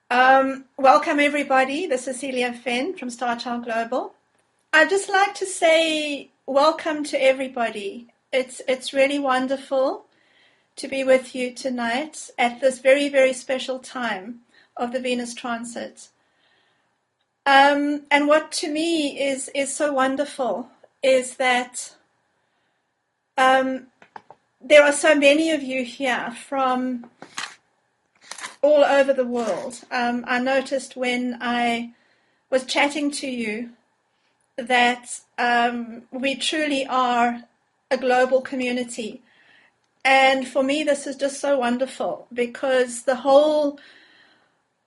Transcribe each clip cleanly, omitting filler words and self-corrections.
Welcome everybody. This is Celia Fenn from Starchild Global. I'd just like to say welcome to everybody. It's really wonderful to be with you tonight at this very, very special time of the Venus transit. And what to me is so wonderful is that there are so many of you here from all over the world. I noticed when I was chatting to you that we truly are a global community. And for me, this is just so wonderful because the whole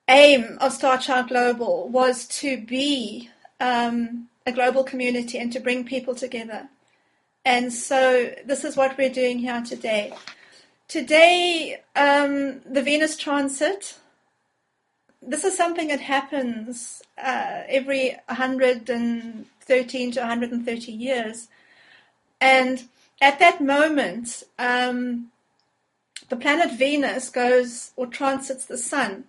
aim of Starchild Global was to be a global community and to bring people together. And so this is what we're doing here today. Today, the Venus transit, this is something that happens every 113 to 130 years. And at that moment, the planet Venus goes or transits the sun.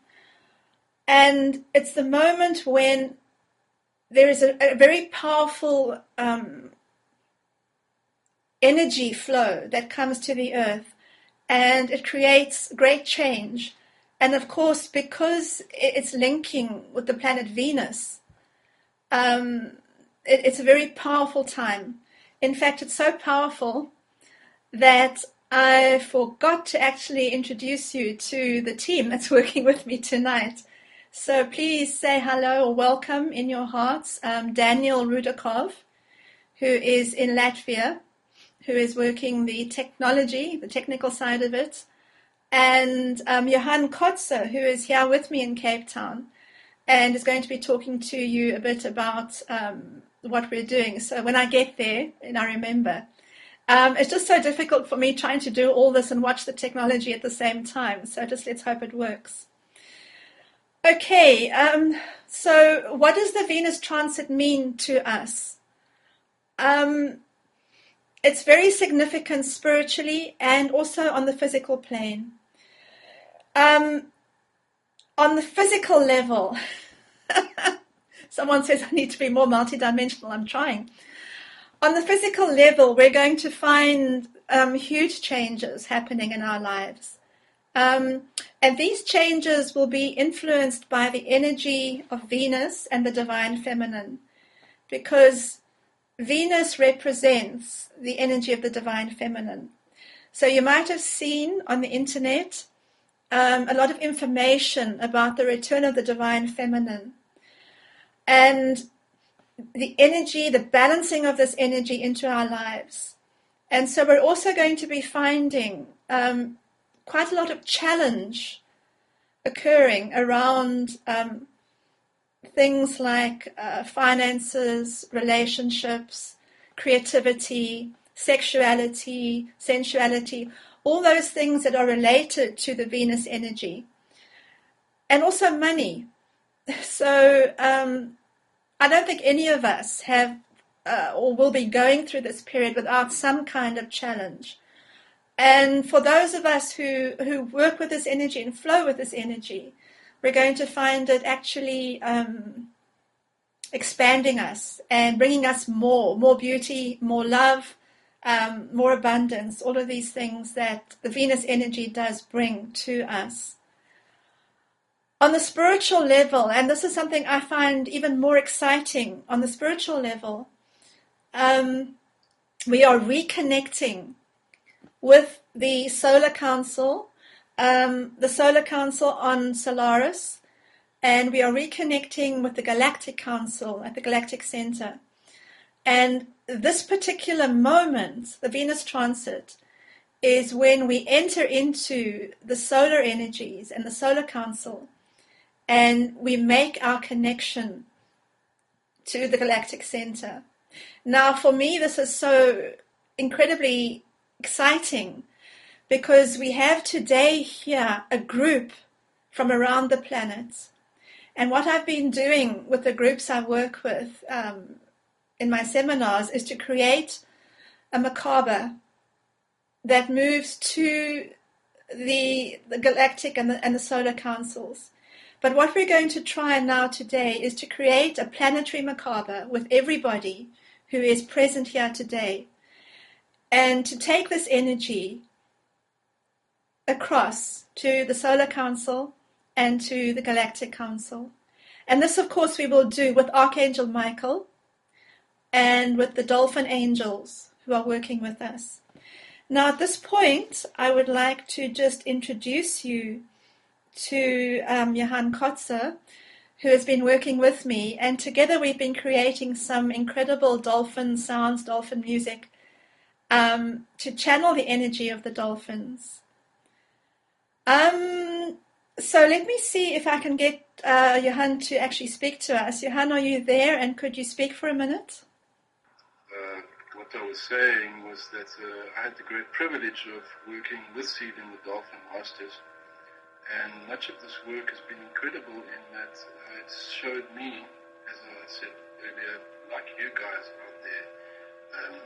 And it's the moment when there is a very powerful energy flow that comes to the earth. And it creates great change. And of course, because it's linking with the planet Venus, it's a very powerful time. In fact, it's so powerful that I forgot to actually introduce you to the team that's working with me tonight. So please say hello or welcome in your hearts. Daniel Rudakov, who is in Latvia, who is working the technology, the technical side of it, and Johann Kotze, who is here with me in Cape Town, and is going to be talking to you a bit about what we're doing. So when I get there, and I remember, it's just so difficult for me trying to do all this and watch the technology at the same time. So just let's hope it works. Okay, so what does the Venus transit mean to us? It's very significant spiritually and also on the physical plane. On the physical level, someone says I need to be more multidimensional. I'm trying. On the physical level, we're going to find huge changes happening in our lives. And these changes will be influenced by the energy of Venus and the divine feminine, because Venus represents the energy of the divine feminine. So you might have seen on the internet a lot of information about the return of the divine feminine and the energy, the balancing of this energy into our lives. And so we're also going to be finding quite a lot of challenge occurring around things like finances, relationships, creativity, sexuality, sensuality, all those things that are related to the Venus energy. And also money. So I don't think any of us have or will be going through this period without some kind of challenge. And for those of us who work with this energy and flow with this energy, we're going to find it actually expanding us and bringing us more beauty, more love, more abundance, all of these things that the Venus energy does bring to us. On the spiritual level, and this is something I find even more exciting, on the spiritual level, we are reconnecting with the solar council, the solar council on Solaris, and we are reconnecting with the galactic council at the galactic center. And this particular moment, the Venus transit, is when we enter into the solar energies and the solar council, and we make our connection to the galactic center. Now, for me, this is so incredibly exciting because we have today here a group from around the planet. And what I've been doing with the groups I work with in my seminars is to create a Merkaba that moves to the galactic and the solar councils. But what we're going to try now today is to create a planetary macabre with everybody who is present here today, and to take this energy across to the Solar Council and to the Galactic Council. And this, of course, we will do with Archangel Michael and with the Dolphin Angels who are working with us. Now, at this point, I would like to just introduce you to Johann Kotze, who has been working with me, and together we've been creating some incredible dolphin sounds, dolphin music, to channel the energy of the dolphins. So let me see if I can get Johann to actually speak to us. Johann, are you there, and could you speak for a minute? What I was saying was that I had the great privilege of working with Celia in the Dolphin Masters, and much of this work has been incredible in that it showed me, as I said earlier, like you guys out there,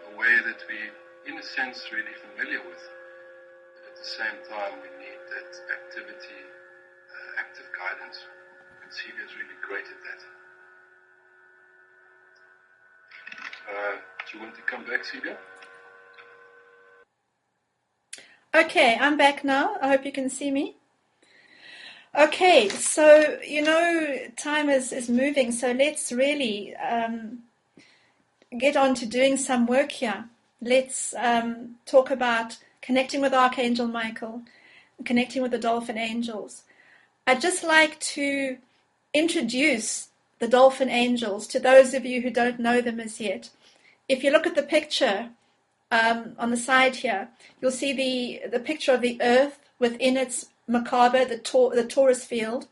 a way that we, in a sense, really familiar with. But at the same time, we need that activity, active guidance. And Celia is really great at that. Do you want to come back, Celia? Okay, I'm back now. I hope you can see me. Okay, so, time is moving, so let's really get on to doing some work here. Let's talk about connecting with Archangel Michael, connecting with the Dolphin Angels. I'd just like to introduce the Dolphin Angels to those of you who don't know them as yet. If you look at the picture on the side here, you'll see the picture of the Earth within its macabre, the torus field,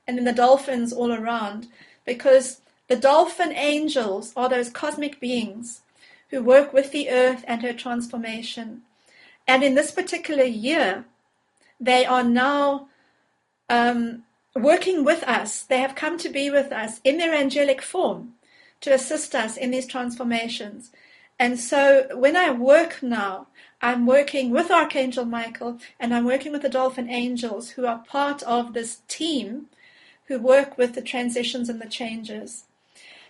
and then the dolphins all around, because the Dolphin Angels are those cosmic beings who work with the Earth and her transformation. And in this particular year, they are now working with us. They have come to be with us in their angelic form to assist us in these transformations. And so when I work now, I'm working with Archangel Michael, and I'm working with the Dolphin Angels, who are part of this team who work with the transitions and the changes.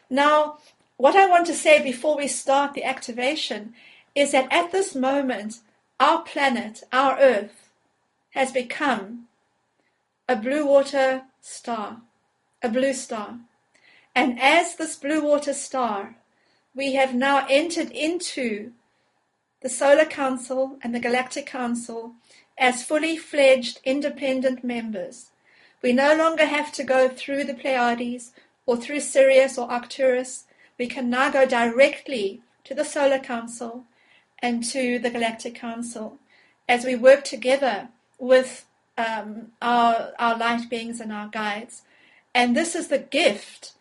Now, what I want to say before we start the activation is that at this moment, our planet, our Earth, has become a blue water star, a blue star. And as this blue water star, we have now entered into the Solar Council and the Galactic Council as fully fledged independent members. We no longer have to go through the Pleiades or through Sirius or Arcturus. We can now go directly to the Solar Council and to the Galactic Council as we work together with our light beings and our guides. And this is the gift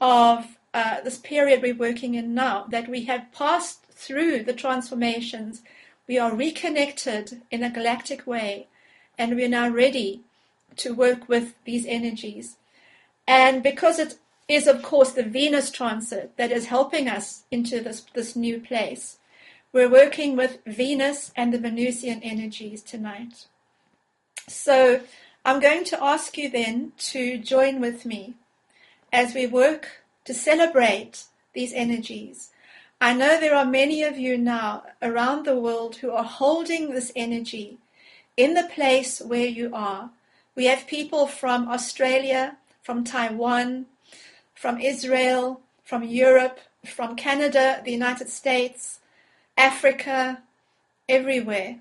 of this period we're working in now, that we have passed through the transformations. We are reconnected in a galactic way, and we are now ready to work with these energies. And because it is, of course, the Venus transit that is helping us into this new place, we're working with Venus and the Venusian energies tonight. So I'm going to ask you then to join with me as we work to celebrate these energies. I know there are many of you now around the world who are holding this energy in the place where you are. We have people from Australia, from Taiwan, from Israel, from Europe, from Canada, the United States, Africa, everywhere.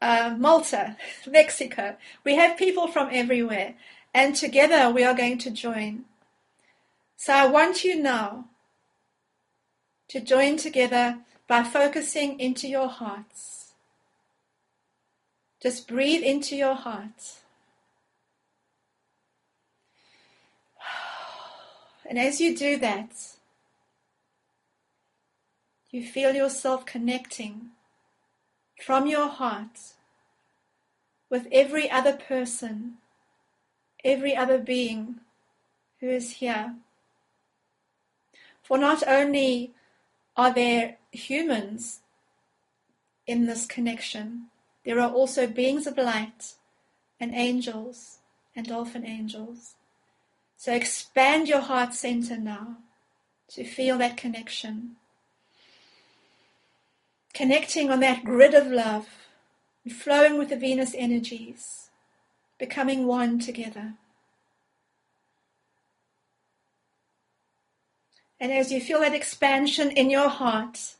Malta, Mexico. We have people from everywhere, and together we are going to join. So I want you now to join together by focusing into your hearts. Just breathe into your heart. And as you do that, you feel yourself connecting from your heart with every other person, every other being who is here. For not only are there humans in this connection, there are also beings of light and angels and dolphin angels. So expand your heart center now to feel that connection. Connecting on that grid of love, flowing with the Venus energies, becoming one together. And as you feel that expansion in your heart,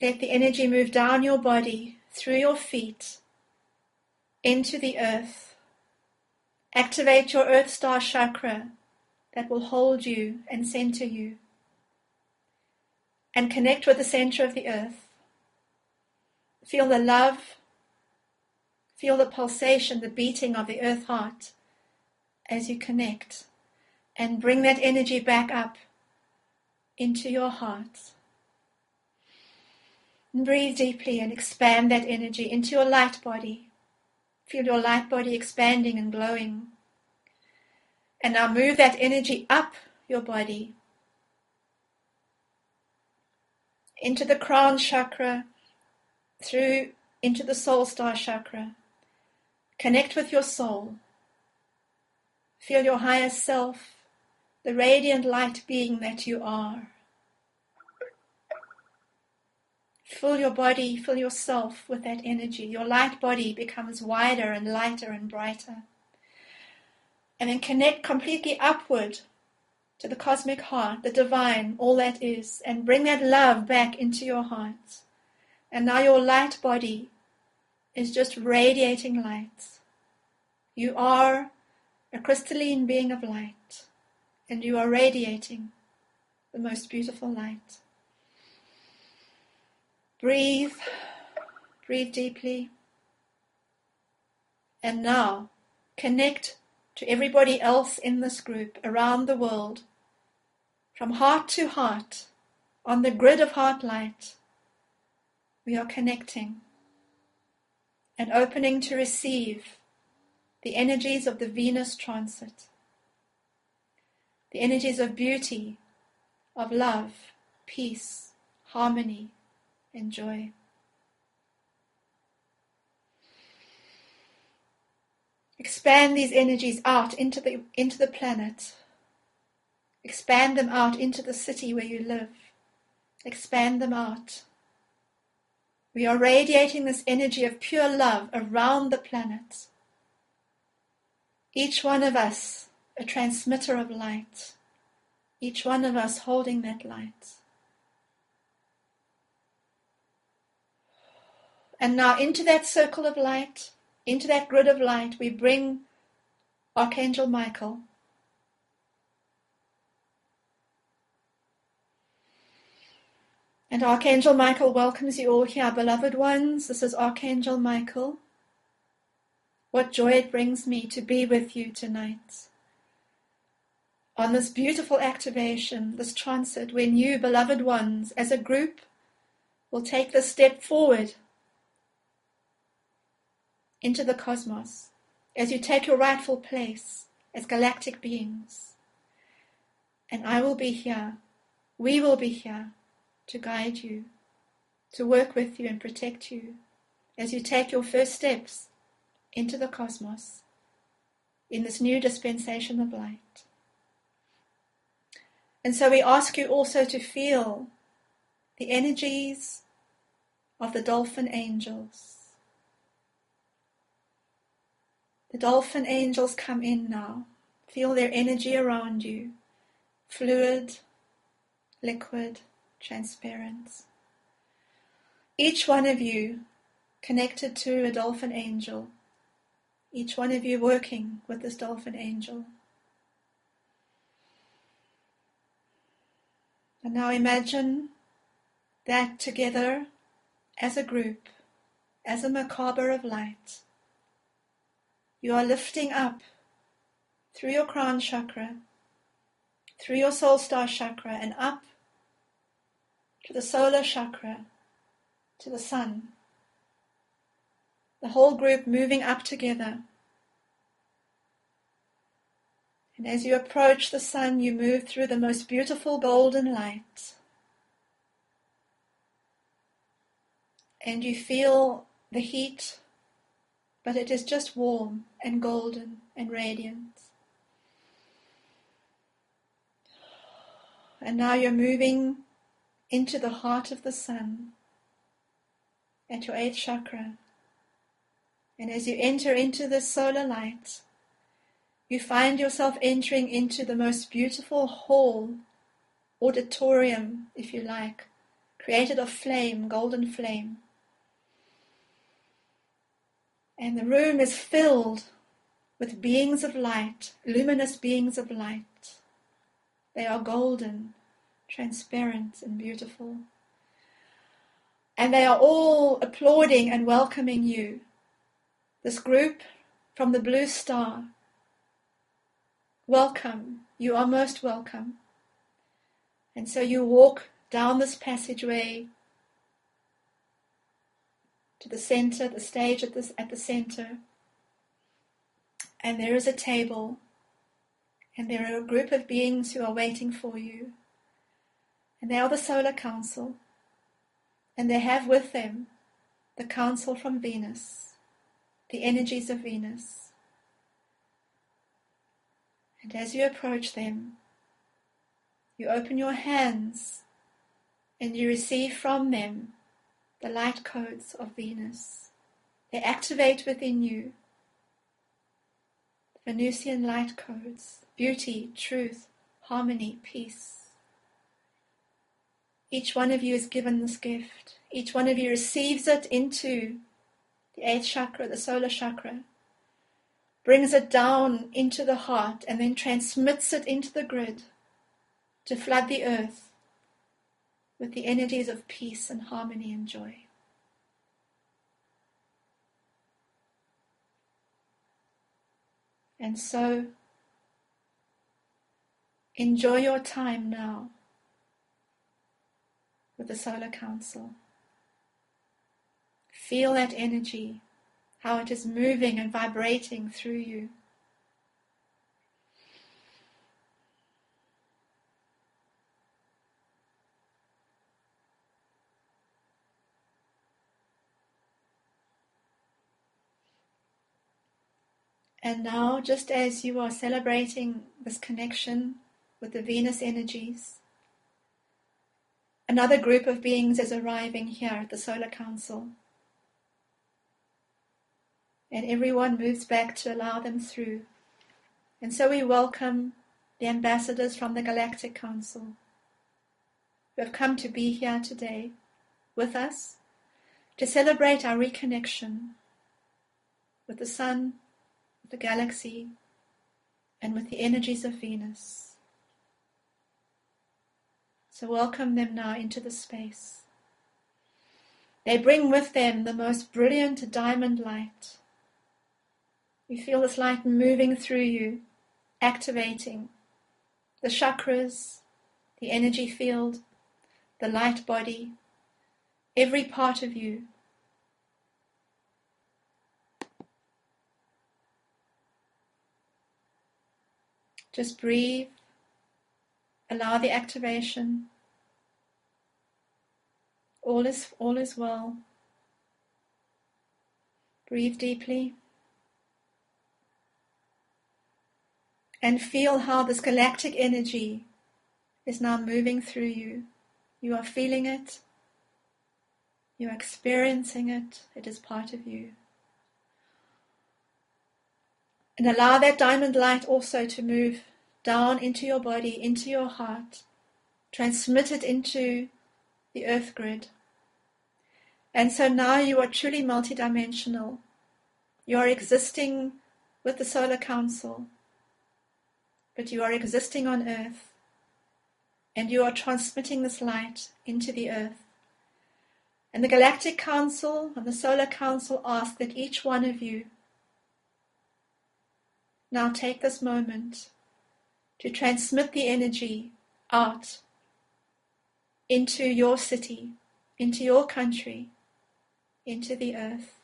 let the energy move down your body, through your feet, into the earth. Activate your Earth Star chakra that will hold you and center you. And connect with the center of the earth. Feel the love, feel the pulsation, the beating of the earth heart as you connect. And bring that energy back up into your heart. And breathe deeply and expand that energy into your light body. Feel your light body expanding and glowing. And now move that energy up your body into the crown chakra, through into the soul star chakra. Connect with your soul. Feel your higher self, the radiant light being that you are. Fill your body, fill yourself with that energy. Your light body becomes wider and lighter and brighter. And then connect completely upward to the cosmic heart, the divine, all that is, and bring that love back into your heart. And now your light body is just radiating light. You are a crystalline being of light, and you are radiating the most beautiful light. Breathe deeply. And now connect to everybody else in this group around the world, from heart to heart, on the grid of heart light. We are connecting and opening to receive the energies of the Venus transit, the energies of beauty, of love, peace, harmony, and joy. Expand these energies out into the planet. Expand them out into the city where you live. Expand them out. We are radiating this energy of pure love around the planet. Each one of us a transmitter of light. Each one of us holding that light. And now into that circle of light, into that grid of light, we bring Archangel Michael. And Archangel Michael welcomes you all here, beloved ones. This is Archangel Michael. What joy it brings me to be with you tonight. On this beautiful activation, this transit, when you, beloved ones, as a group, will take this step forward into the cosmos, as you take your rightful place as galactic beings. And I will be here, we will be here to guide you, to work with you and protect you as you take your first steps into the cosmos in this new dispensation of light. And so we ask you also to feel the energies of the dolphin angels. The dolphin angels come in now. Feel their energy around you. Fluid, liquid, transparent. Each one of you connected to a dolphin angel. Each one of you working with this dolphin angel. And now imagine that together as a group, as a macabre of light, you are lifting up through your crown chakra, through your soul star chakra, and up to the solar chakra, to the sun. The whole group moving up together. And as you approach the sun, you move through the most beautiful golden light. And you feel the heat, but it is just warm and golden and radiant. And now you're moving into the heart of the sun at your 8th chakra. And as you enter into this solar light, you find yourself entering into the most beautiful hall, auditorium, if you like, created of flame, golden flame. And the room is filled with beings of light, luminous beings of light. They are golden, transparent, and beautiful. And they are all applauding and welcoming you. This group from the blue star, welcome. You are most welcome. And so you walk down this passageway to the center, the stage at the center. And there is a table. And there are a group of beings who are waiting for you. And they are the Solar Council. And they have with them the Council from Venus, the energies of Venus. And as you approach them, you open your hands and you receive from them the light codes of Venus. They activate within you the Venusian light codes: beauty, truth, harmony, peace. Each one of you is given this gift. Each one of you receives it into the 8th chakra, the solar chakra, brings it down into the heart, and then transmits it into the grid to flood the earth with the energies of peace and harmony and joy. And so, enjoy your time now with the Solar Council. Feel that energy, how it is moving and vibrating through you. And now, just as you are celebrating this connection with the Venus energies, another group of beings is arriving here at the Solar Council. And everyone moves back to allow them through. And so we welcome the ambassadors from the Galactic Council who have come to be here today with us to celebrate our reconnection with the sun, with the galaxy, and with the energies of Venus. So welcome them now into the space. They bring with them the most brilliant diamond light. You feel this light moving through you, activating the chakras, the energy field, the light body, every part of you. Just breathe, allow the activation. All is well. Breathe deeply. And feel how this galactic energy is now moving through you. You are feeling it. You are experiencing it. It is part of you. And allow that diamond light also to move down into your body, into your heart. Transmit it into the earth grid. And so now you are truly multidimensional. You are existing with the Solar Council, but you are existing on earth. And you are transmitting this light into the earth. And the Galactic Council and the Solar Council ask that each one of you now take this moment to transmit the energy out into your city, into your country, into the earth.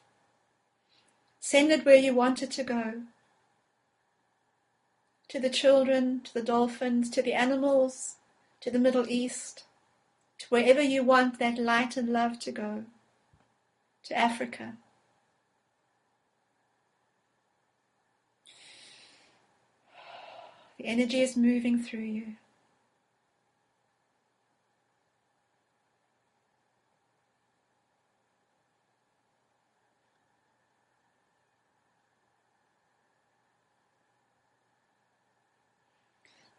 Send it where you want it to go. To the children, to the dolphins, to the animals, to the Middle East, to wherever you want that light and love to go. To Africa. The energy is moving through you.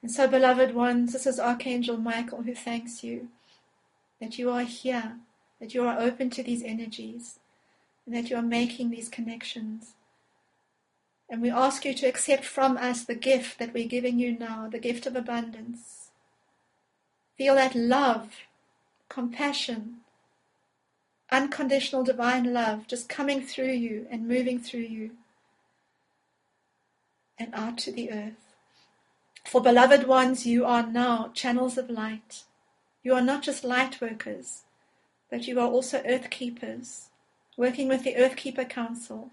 And so, beloved ones, this is Archangel Michael who thanks you that you are here, that you are open to these energies, and that you are making these connections. And we ask you to accept from us the gift that we're giving you now, the gift of abundance. Feel that love, compassion, unconditional divine love just coming through you and moving through you and out to the earth. For beloved ones, you are now channels of light. You are not just light workers, but you are also earth keepers, working with the Earth Keeper Council,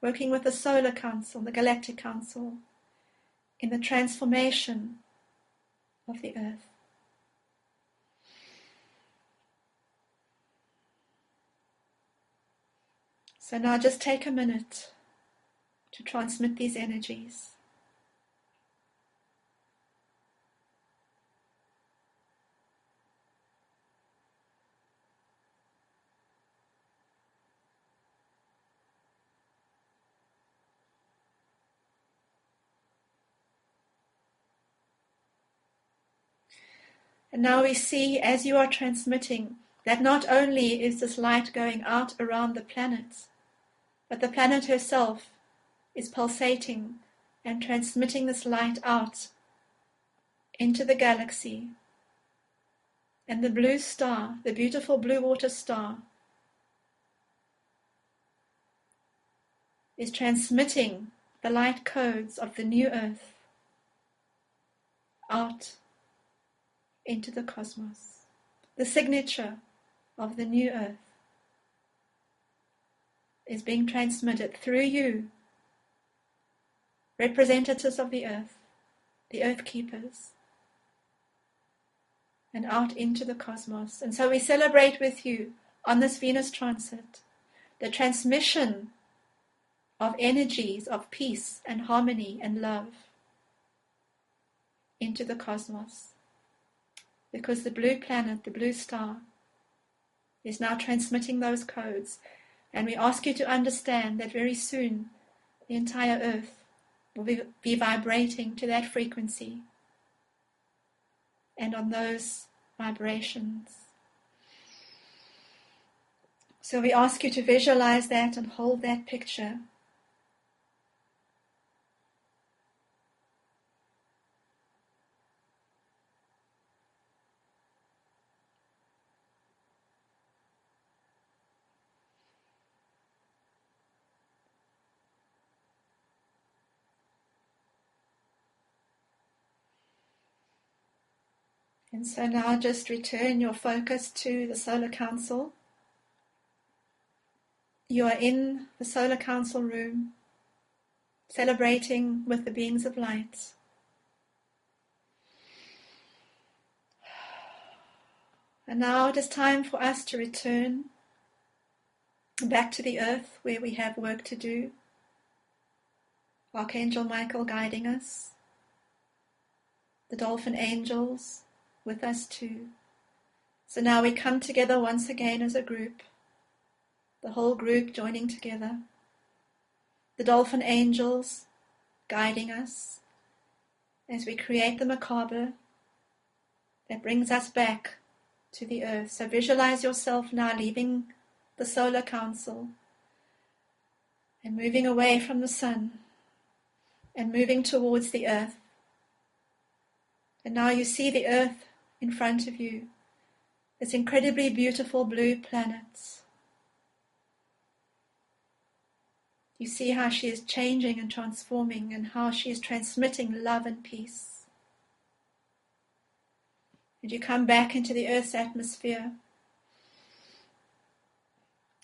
working with the Solar Council, the Galactic Council, in the transformation of the earth. So now just take a minute to transmit these energies. And now we see, as you are transmitting, that not only is this light going out around the planet, but the planet herself is pulsating and transmitting this light out into the galaxy. And the blue star, the beautiful blue water star, is transmitting the light codes of the new earth out into the cosmos. The signature of the new earth is being transmitted through you, representatives of the earth keepers, and out into the cosmos. And so we celebrate with you on this Venus transit the transmission of energies of peace and harmony and love into the cosmos. Because the blue planet, the blue star, is now transmitting those codes. And we ask you to understand that very soon the entire earth will be vibrating to that frequency and on those vibrations. So we ask you to visualize that and hold that picture. And so now just return your focus to the Solar Council. You are in the Solar Council room, celebrating with the beings of light. And now it is time for us to return back to the earth where we have work to do. Archangel Michael guiding us, the Dolphin Angels with us too. So now we come together once again as a group, the whole group joining together, the Dolphin Angels guiding us as we create the macabre that brings us back to the earth. So visualize yourself now leaving the Solar Council and moving away from the sun and moving towards the earth. And now you see the earth in front of you, this incredibly beautiful blue planet. You see how she is changing and transforming and how she is transmitting love and peace. And you come back into the earth's atmosphere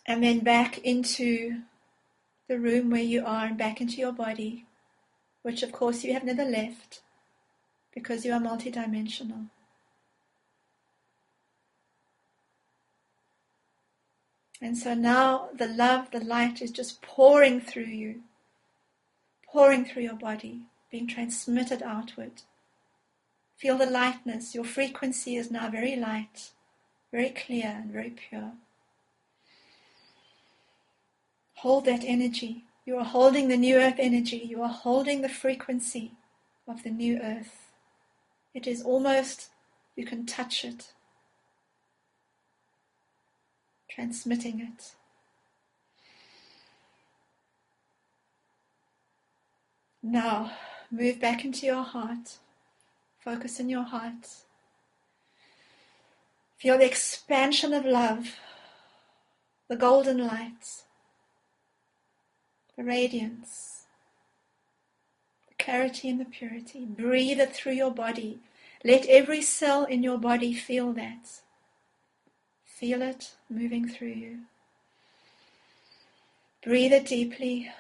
and then back into the room where you are and back into your body, which of course you have never left because you are multidimensional. And so now the love, the light is just pouring through you, pouring through your body, being transmitted outward. Feel the lightness. Your frequency is now very light, very clear and very pure. Hold that energy. You are holding the new earth energy. You are holding the frequency of the new earth. It is almost, you can touch it, transmitting it. Now, move back into your heart. Focus in your heart. Feel the expansion of love, the golden light, the radiance, the clarity and the purity. Breathe it through your body. Let every cell in your body feel that. Feel it moving through you. Breathe it deeply.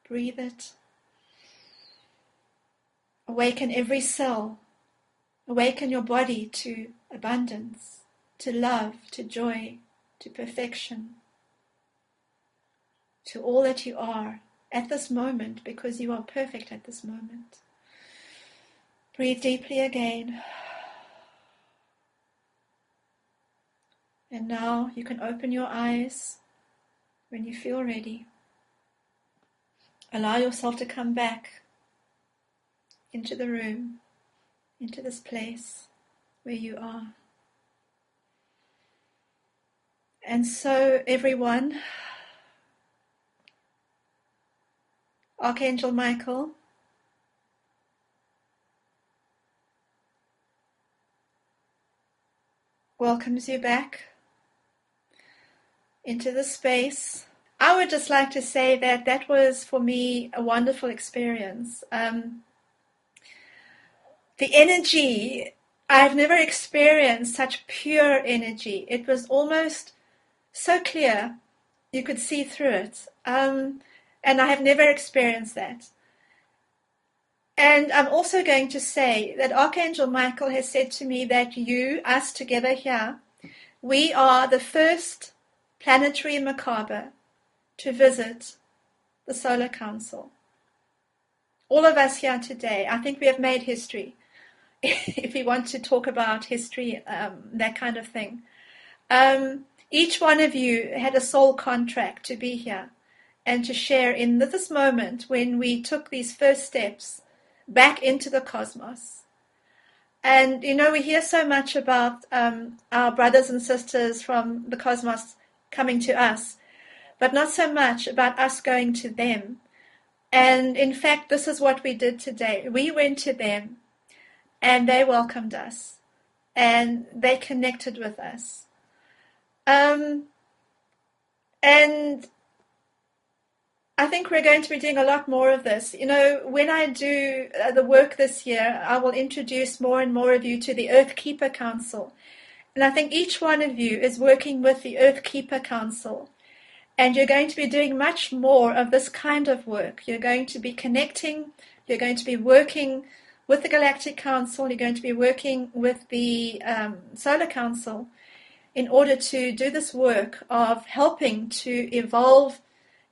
Breathe it. Awaken every cell. Awaken your body to abundance, to love, to joy, to perfection, to all that you are at this moment, because you are perfect at this moment. Breathe deeply again. And now you can open your eyes when you feel ready. Allow yourself to come back into the room, into this place where you are. And so, everyone, Archangel Michael welcomes you back into the space. I would just like to say that that was, for me, a wonderful experience. The energy, I've never experienced such pure energy. It was almost so clear, you could see through it. And I have never experienced that. And I'm also going to say that Archangel Michael has said to me that us together here, we are the first planetary macabre to visit the Solar Council. All of us here today, I think we have made history. If we want to talk about history, that kind of thing. Each one of you had a soul contract to be here and to share in this moment when we took these first steps back into the cosmos. And, we hear so much about our brothers and sisters from the cosmos coming to us, but not so much about us going to them. And in fact, this is what we did today. We went to them and they welcomed us and they connected with us. And I think we're going to be doing a lot more of this. When I do the work this year, I will introduce more and more of you to the Earth Keeper Council. And I think each one of you is working with the Earth Keeper Council. And you're going to be doing much more of this kind of work. You're going to be connecting. You're going to be working with the Galactic Council. You're going to be working with the Solar Council in order to do this work of helping to evolve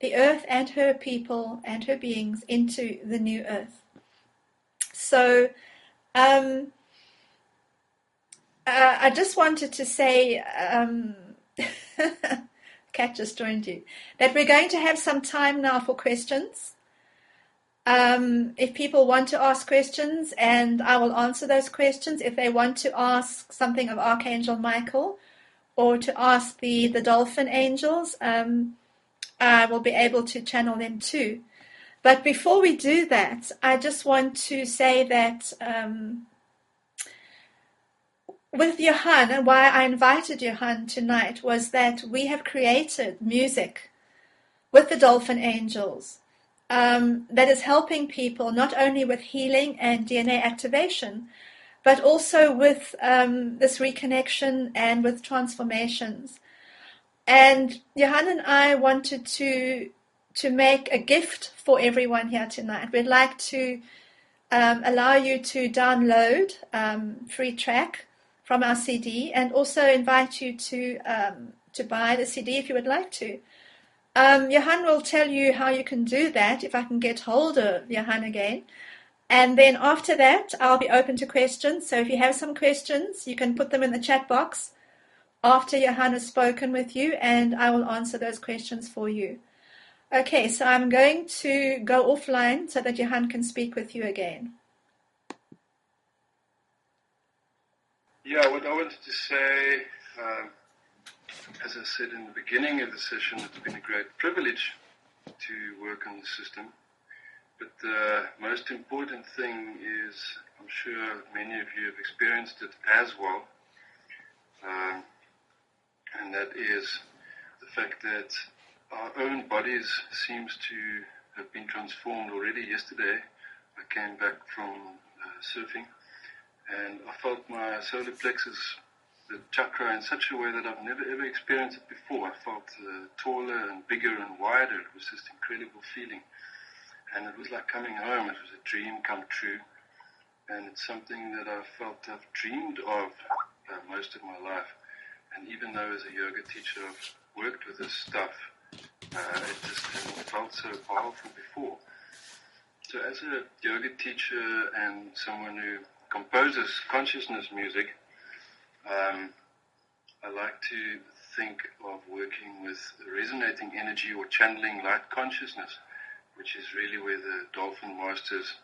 the Earth and her people and her beings into the new Earth. So I just wanted to say, Kat just joined you, that we're going to have some time now for questions. If people want to ask questions, and I will answer those questions. If they want to ask something of Archangel Michael or to ask the Dolphin Angels, I will be able to channel them too. But before we do that, I just want to say that with Johann, and why I invited Johann tonight, was that we have created music with the Dolphin Angels that is helping people not only with healing and DNA activation, but also with this reconnection and with transformations. And Johann and I wanted to make a gift for everyone here tonight. We'd like to allow you to download free track from our CD, and also invite you to buy the CD if you would like to. Johann will tell you how you can do that, if I can get hold of Johann again. And then after that, I'll be open to questions. So if you have some questions, you can put them in the chat box after Johann has spoken with you, and I will answer those questions for you. Okay, so I'm going to go offline so that Johann can speak with you again. Yeah, what I wanted to say, as I said in the beginning of the session, it's been a great privilege to work on the system. But the most important thing is, I'm sure many of you have experienced it as well, and that is the fact that our own bodies seems to have been transformed already. Yesterday, I came back from surfing, and I felt my solar plexus, the chakra, in such a way that I've never ever experienced it before. I felt taller and bigger and wider. It was just an incredible feeling. And it was like coming home. It was a dream come true. And it's something that I felt I've dreamed of most of my life. And even though as a yoga teacher I've worked with this stuff, it just hadn't felt so powerful before. So as a yoga teacher and someone who composes consciousness music, I like to think of working with resonating energy or channeling light consciousness, which is really where the Dolphin Masters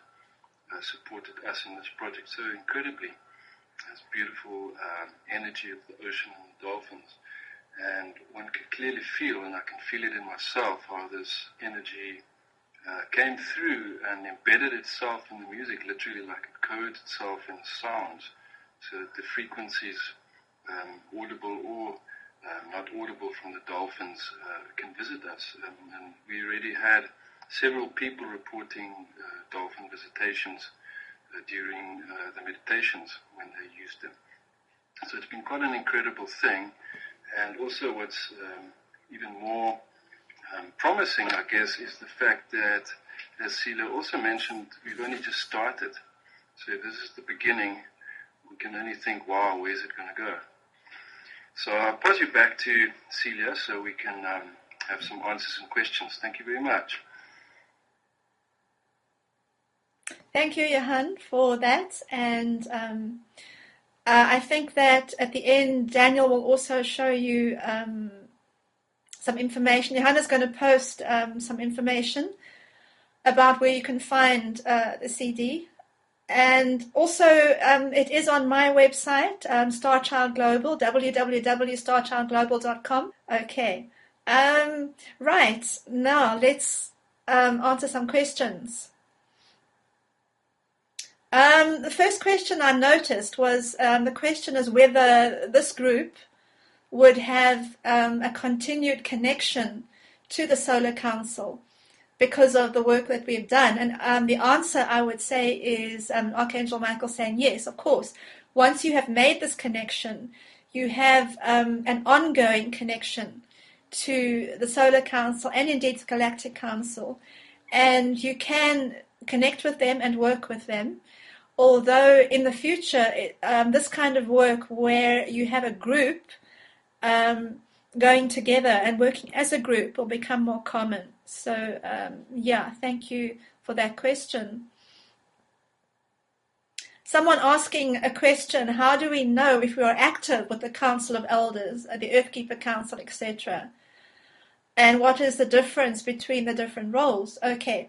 supported us in this project so incredibly. This beautiful energy of the ocean and the dolphins. And one can clearly feel, and I can feel it in myself, how this energy came through and embedded itself in the music, literally like it codes itself in the sounds, so that the frequencies, audible or not audible from the dolphins, can visit us. And we already had several people reporting dolphin visitations during the meditations when they used them. So it's been quite an incredible thing. And also what's even more promising, I guess, is the fact that, as Celia also mentioned, we've only just started. So if this is the beginning, we can only think, wow, where's it going to go? So I'll pass you back to Celia so we can have some answers and questions. Thank you very much. Thank you, Johann, for that. And I think that at the end, Daniel will also show you some information. Johann is going to post some information about where you can find the CD. And also, it is on my website, Starchild Global, www.starchildglobal.com. Okay. Right. Now, let's answer some questions. The first question I noticed was, the question is whether this group would have a continued connection to the Solar Council because of the work that we've done. And the answer, I would say, is Archangel Michael saying yes, of course. Once you have made this connection, you have an ongoing connection to the Solar Council and indeed the Galactic Council. And you can connect with them and work with them. Although in the future, this kind of work where you have a group going together and working as a group will become more common. So, yeah, thank you for that question. Someone asking a question, how do we know if we are active with the Council of Elders, the Earthkeeper Council, etc.? And what is the difference between the different roles? Okay.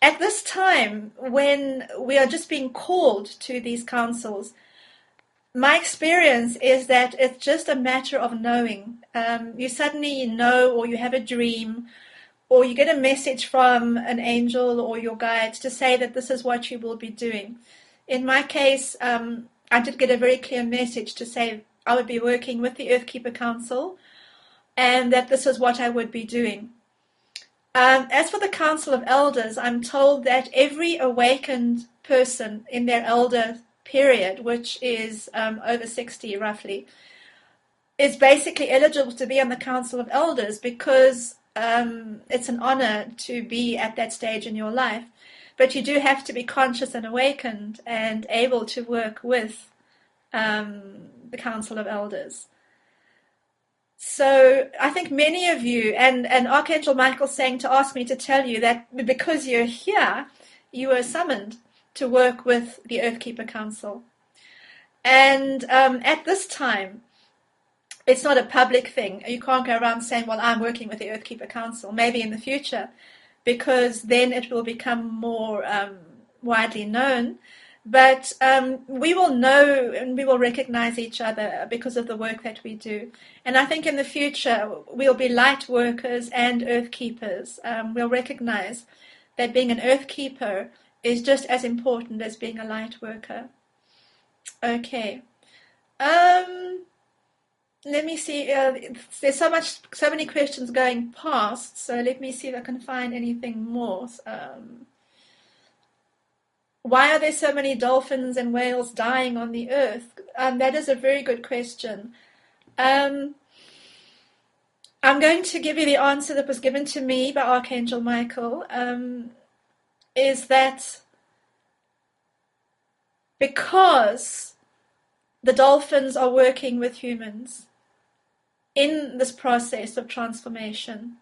At this time, when we are just being called to these councils, my experience is that it's just a matter of knowing. You suddenly know, or you have a dream, or you get a message from an angel or your guide to say that this is what you will be doing. In my case, I did get a very clear message to say I would be working with the Earthkeeper Council and that this is what I would be doing. As for the Council of Elders, I'm told that every awakened person in their elder period, which is over 60 roughly, is basically eligible to be on the Council of Elders because it's an honor to be at that stage in your life. But you do have to be conscious and awakened and able to work with the Council of Elders. So I think many of you, and Archangel Michael saying to ask me to tell you that because you're here, you are summoned to work with the Earthkeeper Council. And at this time, it's not a public thing. You can't go around saying, well, I'm working with the Earthkeeper Council. Maybe in the future, because then it will become more widely known. But we will know and we will recognize each other because of the work that we do. And I think in the future, we'll be light workers and earth keepers. We'll recognize that being an earth keeper is just as important as being a light worker. Okay. Let me see. There's so many questions going past. So let me see if I can find anything more. Why are there so many dolphins and whales dying on the earth? That is a very good question. I'm going to give you the answer that was given to me by Archangel Michael. Is that because the dolphins are working with humans in this process of transformation,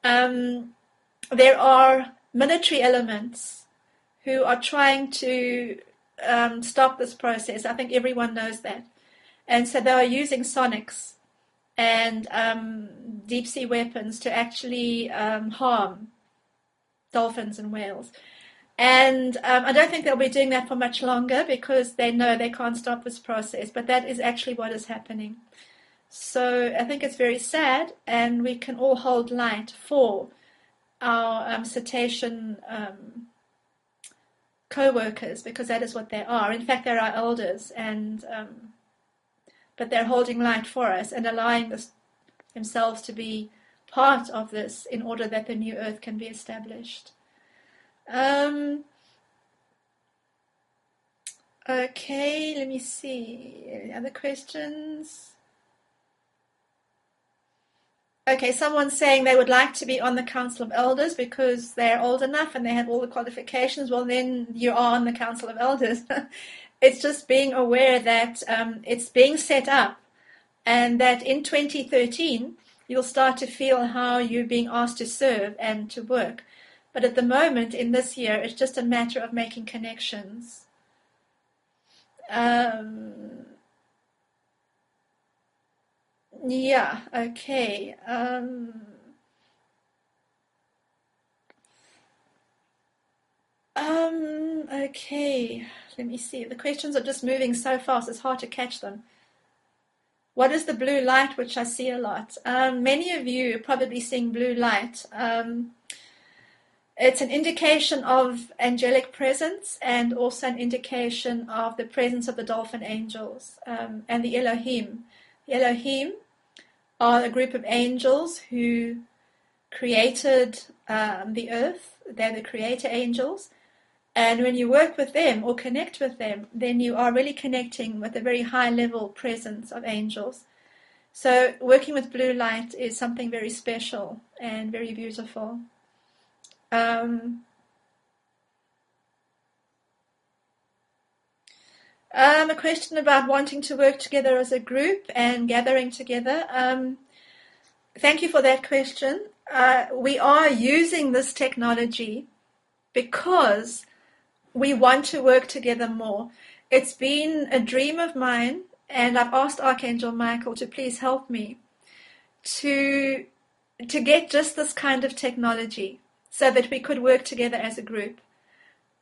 there are military elements who are trying to stop this process. I think everyone knows that. And so they are using sonics and deep sea weapons to actually harm dolphins and whales. And I don't think they'll be doing that for much longer because they know they can't stop this process. But that is actually what is happening. So I think it's very sad, and we can all hold light for our cetacean co-workers, because that is what they are. In fact, they're our elders, and but they're holding light for us and allowing themselves to be part of this in order that the new earth can be established. Okay, let me see. Any other questions? Okay, someone's saying they would like to be on the Council of Elders because they're old enough and they have all the qualifications. Well, then you are on the Council of Elders. It's just being aware that it's being set up, and that in 2013 you'll start to feel how you're being asked to serve and to work. But at the moment, in this year, it's just a matter of making connections. Yeah, okay. Okay, let me see. The questions are just moving so fast, it's hard to catch them. What is the blue light, which I see a lot? Many of you are probably seeing blue light. It's an indication of angelic presence and also an indication of the presence of the dolphin angels and the Elohim. The Elohim are a group of angels who created the earth. They're the creator angels. And when you work with them or connect with them, then you are really connecting with a very high level presence of angels. So working with blue light is something very special and very beautiful. A question about wanting to work together as a group and gathering together. Thank you for that question. We are using this technology because we want to work together more. It's been a dream of mine, and I've asked Archangel Michael to please help me to get just this kind of technology so that we could work together as a group.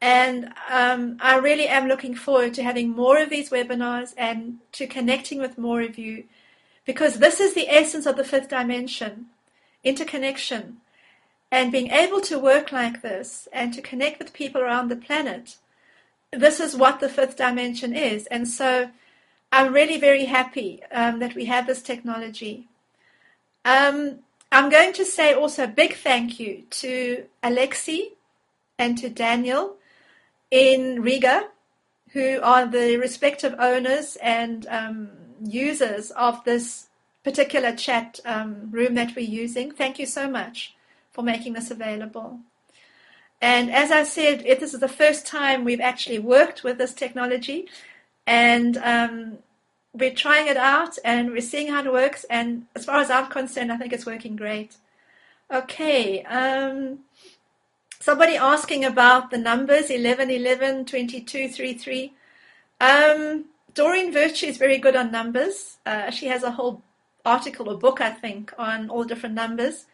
And I really am looking forward to having more of these webinars and to connecting with more of you, because this is the essence of the fifth dimension, interconnection. And being able to work like this and to connect with people around the planet, this is what the fifth dimension is. And so I'm really very happy that we have this technology. I'm going to say also a big thank you to Alexi and to Daniel in Riga, who are the respective owners and users of this particular chat room that we're using. Thank you so much for making this available. And as I said, this is the first time we've actually worked with this technology, and we're trying it out and we're seeing how it works, and as far as I'm concerned, I think it's working great. Okay, somebody asking about the numbers 11, 11, 22, 33. Doreen Virtue is very good on numbers. She has a whole article or book, I think, on all different numbers.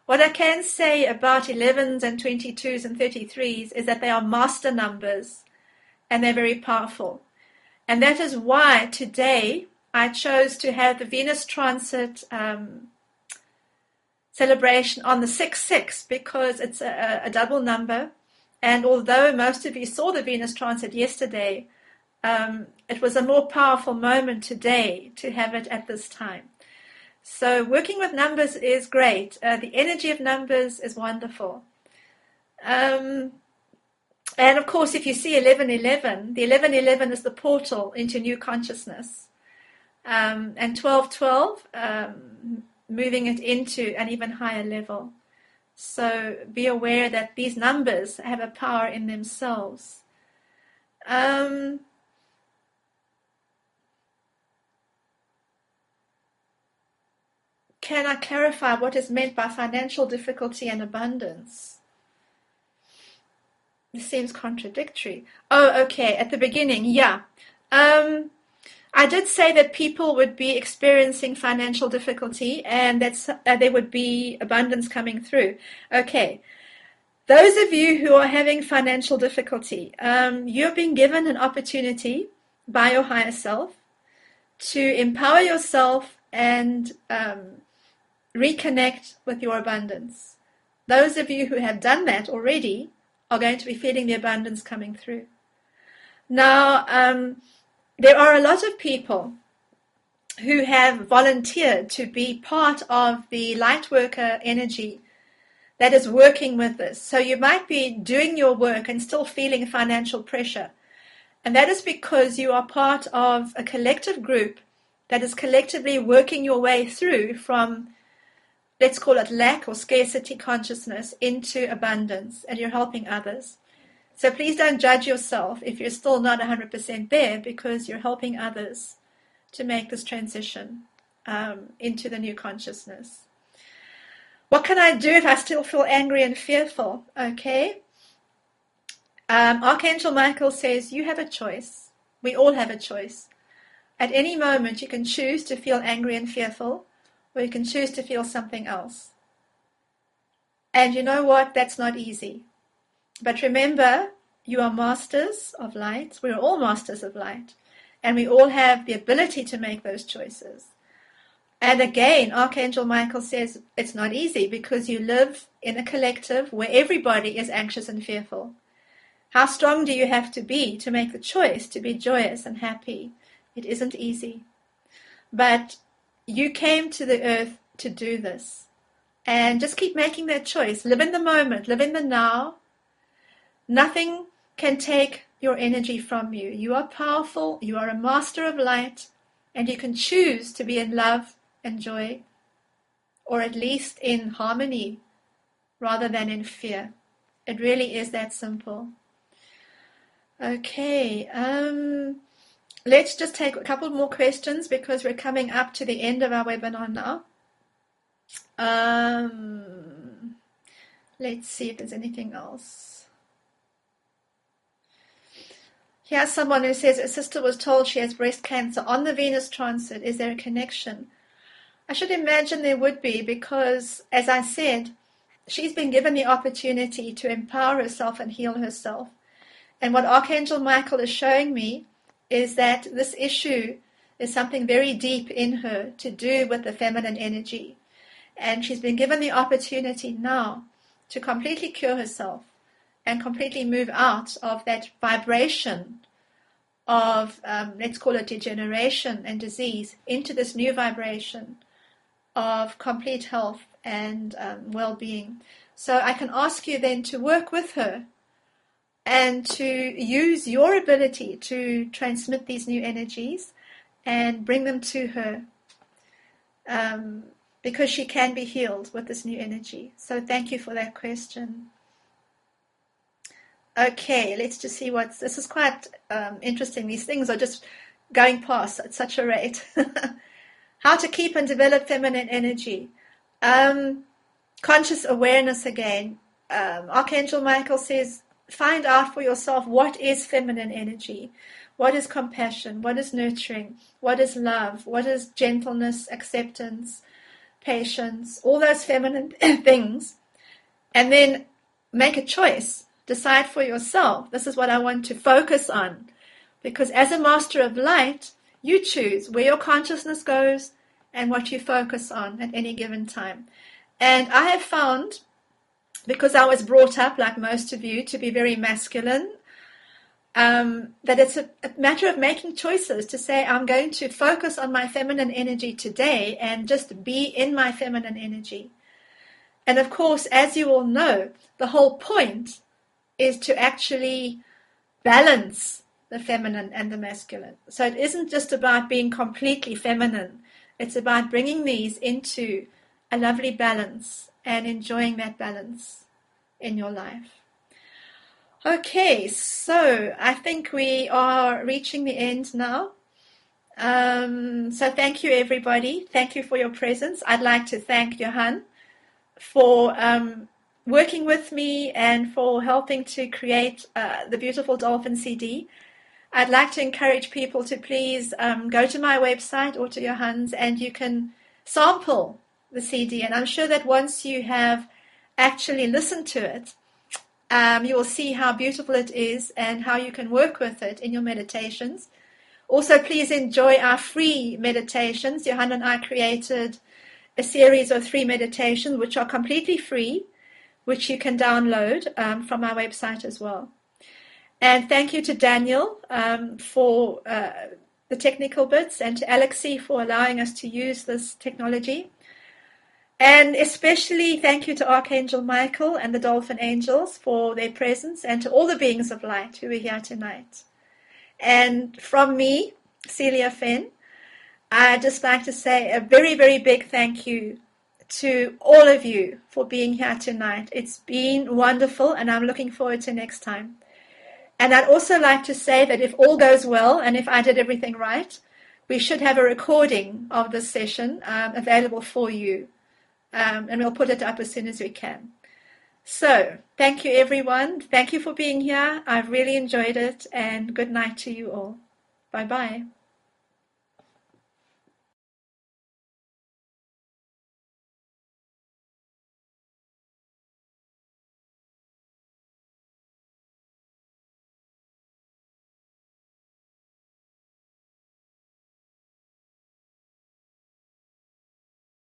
What I can say about 11s and 22s and 33s is that they are master numbers, and they're very powerful. And that is why today I chose to have the Venus transit celebration on the 6/6, because it's a double number. And although most of you saw the Venus transit yesterday, it was a more powerful moment today to have it at this time. So working with numbers is great. The energy of numbers is wonderful. And of course, if you see 1111, the 1111 is the portal into new consciousness. And 1212, moving it into an even higher level. So be aware that these numbers have a power in themselves. Can I clarify what is meant by financial difficulty and abundance? This seems contradictory. Oh, okay, at the beginning, yeah. I did say that people would be experiencing financial difficulty and that there would be abundance coming through. Okay, those of you who are having financial difficulty, you're being given an opportunity by your higher self to empower yourself and reconnect with your abundance. Those of you who have done that already are going to be feeling the abundance coming through. Now, there are a lot of people who have volunteered to be part of the light worker energy that is working with this. So you might be doing your work and still feeling financial pressure. And that is because you are part of a collective group that is collectively working your way through from, let's call it lack or scarcity consciousness, into abundance, and you're helping others. So please don't judge yourself if you're still not 100% there, because you're helping others to make this transition into the new consciousness. What can I do if I still feel angry and fearful? Okay. Archangel Michael says you have a choice. We all have a choice. At any moment you can choose to feel angry and fearful, or you can choose to feel something else. And you know what? That's not easy. But remember, you are masters of light. We're all masters of light. And we all have the ability to make those choices. And again, Archangel Michael says it's not easy because you live in a collective where everybody is anxious and fearful. How strong do you have to be to make the choice to be joyous and happy? It isn't easy. But you came to the earth to do this. And just keep making that choice. Live in the moment. Live in the now. Nothing can take your energy from you. You are powerful. You are a master of light. And you can choose to be in love and joy, or at least in harmony, rather than in fear. It really is that simple. Okay, let's just take a couple more questions because we're coming up to the end of our webinar now. Let's see if there's anything else. Here's someone who says a sister was told she has breast cancer on the Venus transit. Is there a connection? I should imagine there would be, because, as I said, she's been given the opportunity to empower herself and heal herself. And what Archangel Michael is showing me is that this issue is something very deep in her to do with the feminine energy. And she's been given the opportunity now to completely cure herself and completely move out of that vibration of, let's call it degeneration and disease, into this new vibration of complete health and well-being. So I can ask you then to work with her and to use your ability to transmit these new energies and bring them to her, because she can be healed with this new energy. So thank you for that question. Okay, let's just see this is quite interesting. These things are just going past at such a rate. How to keep and develop feminine energy. Conscious awareness again. Archangel Michael says, find out for yourself what is feminine energy. What is compassion? What is nurturing? What is love? What is gentleness, acceptance, patience? All those feminine things. And then make a choice decide for yourself, this is what I want to focus on. Because as a master of light, you choose where your consciousness goes and what you focus on at any given time. And I have found, because I was brought up, like most of you, to be very masculine, that it's a matter of making choices to say, I'm going to focus on my feminine energy today and just be in my feminine energy. And of course, as you all know, the whole point is to actually balance the feminine and the masculine. So it isn't just about being completely feminine. It's about bringing these into a lovely balance and enjoying that balance in your life. Okay, so I think we are reaching the end now. So thank you, everybody. Thank you for your presence. I'd like to thank Johann for working with me and for helping to create the beautiful Dolphin CD. I'd like to encourage people to please go to my website or to Johann's, and you can sample the CD. And I'm sure that once you have actually listened to it, you will see how beautiful it is and how you can work with it in your meditations. Also, please enjoy our free meditations. Johann and I created a series of 3 meditations which are completely free, which you can download from our website as well. And thank you to Daniel for the technical bits, and to Alexei for allowing us to use this technology. And especially thank you to Archangel Michael and the Dolphin Angels for their presence, and to all the beings of light who are here tonight. And from me, Celia Fenn, I'd just like to say a very, very big thank you to all of you for being here tonight. It's been wonderful, and I'm looking forward to next time. And I'd also like to say that if all goes well, and if I did everything right, we should have a recording of this session available for you. And we'll put it up as soon as we can. So, thank you, everyone. Thank you for being here. I've really enjoyed it, and good night to you all. Bye-bye.